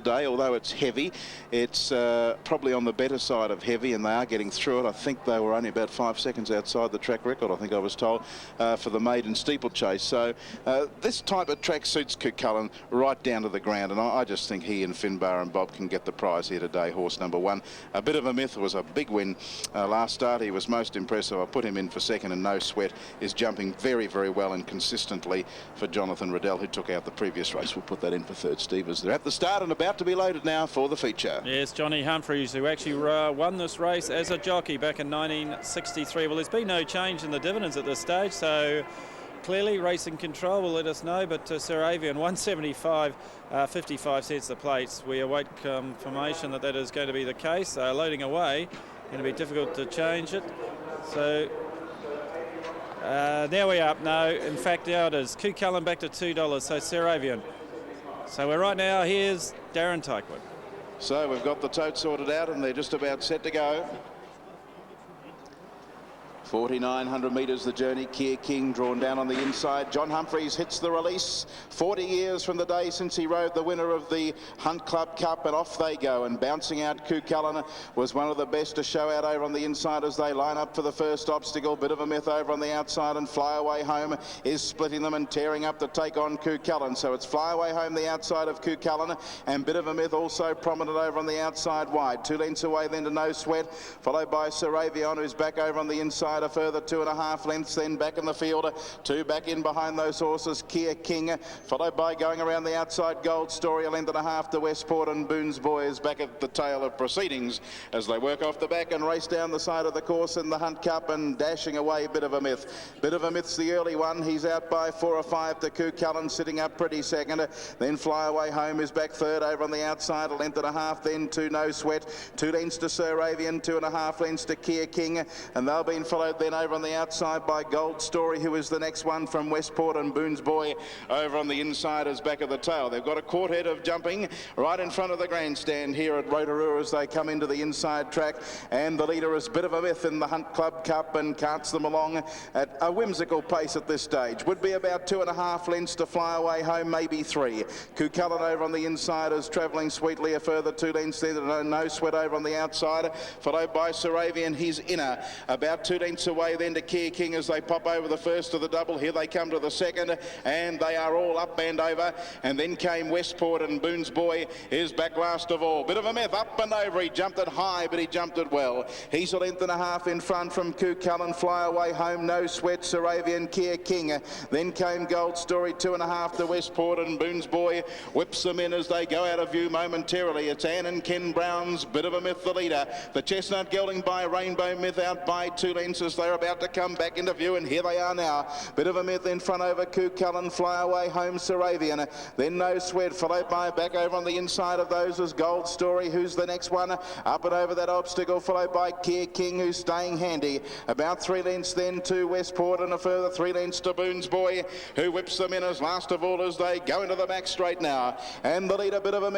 today, although it's heavy, it's probably on the better side of heavy, and they are getting through it. I think they were only about 5 seconds outside the track record, I think I was told, for the maiden steeplechase. So this type of track suits Cuchulainn right down to the ground, and I just think he and Finbar and Bob can get the prize here today. Horse number 1, A Bit of a Myth, was a big win last start. He was most impressive. I put him in for second, and No Sweat is jumping very, very well and consistently for Jonathan Riddell, who took out the previous race. We'll put that in for third, Steve, as they're at the start and about to be loaded now for the feature. Yes, Johnny Humphreys, who actually won this race as a jockey back in 1963. Well, there's been no change in the dividends at this stage, so clearly Racing Control will let us know, but Sir Avian 175, 55 cents the plates. We await confirmation that is going to be the case. Loading away, going to be difficult to change it. So there we are. No, in fact, now it is. Cuchulainn back to $2, so Sir Avian. So we're right now, here's Darren Tykewood. So we've got the tote sorted out and they're just about set to go. 4,900 metres the journey. Kia King drawn down on the inside. John Humphreys hits the release. 40 years from the day since he rode the winner of the Hunt Club Cup, and off they go. And bouncing out, Cuchulainn was one of the best to show out over on the inside as they line up for the first obstacle. Bit of a Myth over on the outside, and Fly Away Home is splitting them and tearing up to take on Cuchulainn. So it's Fly Away Home the outside of Cuchulainn, and Bit of a Myth also prominent over on the outside wide. 2 lengths away then to No Sweat, followed by Sir Avian, who's back over on the inside. A further 2.5 lengths then back in the field. 2 back in behind those horses. Kia King, followed by going around the outside Gold Story. 1.5 to Westport, and Boone's Boy is back at the tail of proceedings as they work off the back and race down the side of the course in the Hunt Cup, and dashing away Bit of a Myth. Bit of a Myth's the early one. He's out by 4 or 5 to Cuchulainn, sitting up pretty second. Then Fly Away Home is back third over on the outside. 1.5 then to No Sweat. 2 lengths to Sir Avian. 2.5 lengths to Kia King, and they'll be followed then over on the outside by Gold Story, who is the next one from Westport, and Boone's Boy over on the inside is back of the tail. They've got a quartet of jumping right in front of the grandstand here at Rotorua as they come into the inside track, and the leader is Bit of a Myth in the Hunt Club Cup and carts them along at a whimsical pace at this stage. Would be about 2.5 lengths to Fly Away Home, maybe 3. Cuchulainn over on the inside is travelling sweetly. A further 2 lengths there to No Sweat over on the outside, followed by Sir Avian, his inner. About 2 lengths away then to Kia King as they pop over the first of the double. Here they come to the second, and they are all up and over. And then came Westport, and Boone's Boy is back last of all. Bit of a Myth up and over. He jumped it high, but he jumped it well. He's 1.5 lengths in front from Cuchulainn. Fly Away Home, No Sweat, Sir Avian, Kia King. Then came Gold Story, 2.5 to Westport, and Boone's Boy whips them in as they go out of view momentarily. It's Anne and Ken Brown's Bit of a Myth the leader. The Chestnut gelding by Rainbow Myth out by 2 lengths as they're about to come back into view, and here they are now. Bit of a Myth in front over Cuchulainn. Fly Away Home, Sir Avian. Then No Sweat, followed by back over on the inside of those is Gold Story, who's the next one up and over that obstacle, followed by Kia King, who's staying handy. About 3 lengths then to Westport, and a further 3 lengths to Boone's Boy, who whips them in as last of all as they go into the back straight now. And the leader, Bit of a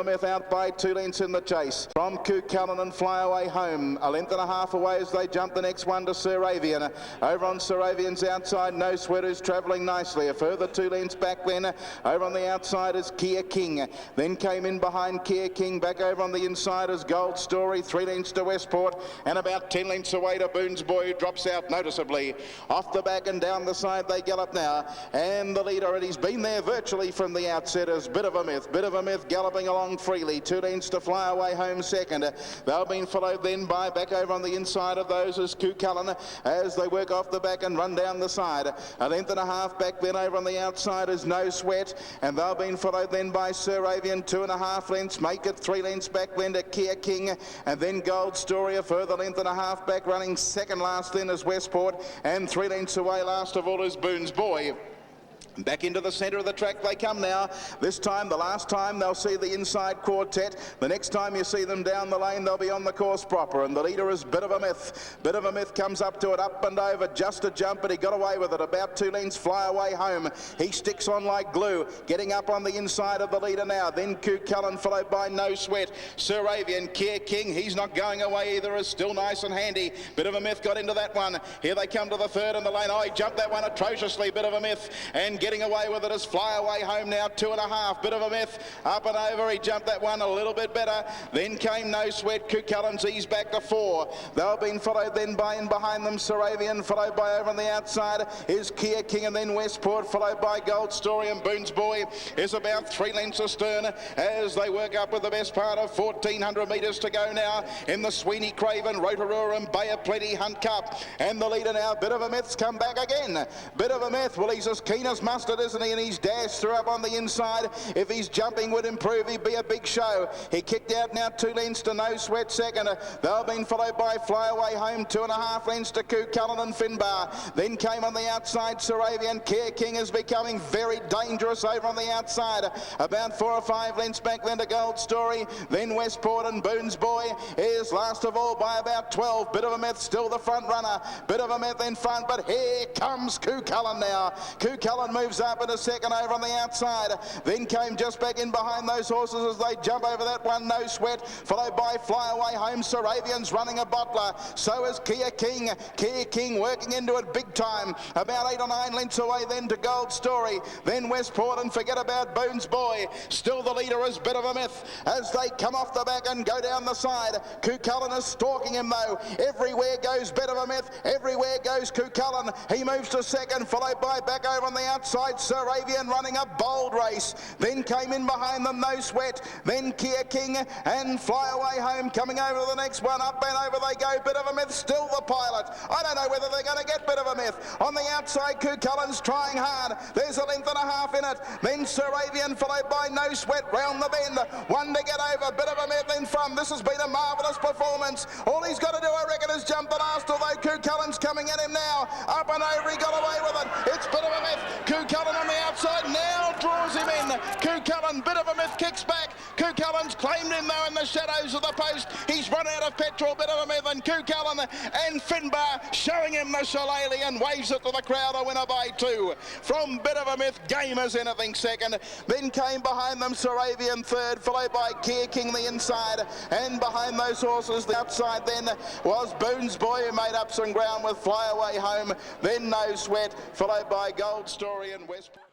Myth out by 2 lengths in the chase from Cuchulainn and Fly Away Home. 1.5 lengths away as they jump the next one to Sir Avian. Over on Sir Avian's outside, No Sweat is travelling nicely. A further 2 lengths back then. Over on the outside is Kia King. Then came in behind Kia King. Back over on the inside is Gold Story. 3 lengths to Westport, and about 10 lengths away to Boone's Boy, who drops out noticeably. Off the back and down the side they gallop now. And the leader, and he's been there virtually from the outset, is Bit of a Myth. Bit of a Myth galloping along freely. 2 lengths to Fly Away Home second. They've been followed then by back over on the inside of those is Cuchulainn as they work off the back and run down the side. 1.5 lengths back then over on the outside is No Sweat, and they've been followed then by Sir Avian. 2.5 lengths, make it 3 lengths back then to Kia King, and then Gold Story. A further 1.5 lengths back, running second last then is Westport, and 3 lengths away last of all is Boone's Boy. Back into the centre of the track they come now. This time, the last time, they'll see the inside quartet. The next time you see them down the lane, they'll be on the course proper. And the leader is Bit of a Myth. Bit of a Myth comes up to it, up and over, just a jump, but he got away with it. About 2 lengths, Fly Away Home. He sticks on like glue, getting up on the inside of the leader now. Then Cuchulainn, followed by No Sweat. Sir Avian, Kia King, he's not going away either, is still nice and handy. Bit of a Myth got into that one. Here they come to the third in the lane. Oh, he jumped that one atrociously, Bit of a Myth, and getting away with it as Fly Away Home now 2.5. Bit of a myth, up and over. He jumped that one a little bit better. Then came No Sweat. Cuchulainn's eased back to 4. They've been followed then by in behind them Saravian, followed by over on the outside is Kia King, and then Westport, followed by Gold Story, and Boone's Boy is about 3 lengths astern as they work up with the best part of 1,400 metres to go now in the Sweeney Craven, Rotorua and Bay of Plenty Hunt Cup. And the leader now, Bit of a Myth's come back again. Bit of a Myth, well, he's as keen as mustard, isn't he? And he's dashed through up on the inside. If his jumping would improve, he'd be a big show. He kicked out now 2 lengths to No Sweat second. They've been followed by Fly Away Home, 2.5 lengths to Cuchulainn and Finbar. Then came on the outside Saravian. Care King is becoming very dangerous over on the outside. About 4 or 5 lengths back then to Gold Story. Then Westport and Boone's Boy is last of all by about 12. Bit of a Myth still the front runner. Bit of a Myth in front, but here comes Cuchulainn now. Cuchulainn moves up in a second over on the outside. Then came just back in behind those horses as they jump over that one. No Sweat, followed by Fly Away Home. Saravian's running a bottler. So is Kia King. Kia King working into it big time. About 8 or 9 lengths away then to Gold Story. Then Westport, and forget about Boone's Boy. Still the leader is Bit of a Myth as they come off the back and go down the side. Cuchulainn is stalking him though. Everywhere goes Bit of a Myth. Everywhere goes Cuchulainn. He moves to second, followed by back over on the outside Saravian running a bold race. Then came in behind them No Sweat. Then Kia King and Fly Away Home coming over to the next one. Up and over they go. Bit of a Myth still the pilot. I don't know whether they're going to get Bit of a Myth. On the outside Cuchulainn's trying hard. There's a length and a half in it. Then Saravian followed by No Sweat round the bend. One to get over. Bit of a Myth in front. This has been a marvellous performance. All he's got to do, I reckon, is jump the last, although Cuchulainn's coming at him now. Up and over, he got away with it. It's Bit of a Myth. Cuchulainn on the outside now draws him in. Cuchulainn, Bit of a Myth kicks back. Cuchulainn's claimed him though in the shadows of the post. He's run out of petrol. Bit of a Myth, and Cuchulainn and Finbar showing him the shillelagh and waves it to the crowd. A winner by 2 from Bit of a Myth. Game as anything second. Then came behind them Saravian third, followed by Kia King the inside, and behind those horses the outside then was Boone's Boy, who made up some ground with Fly Away Home. Then No Sweat, followed by Gold Story and Westport.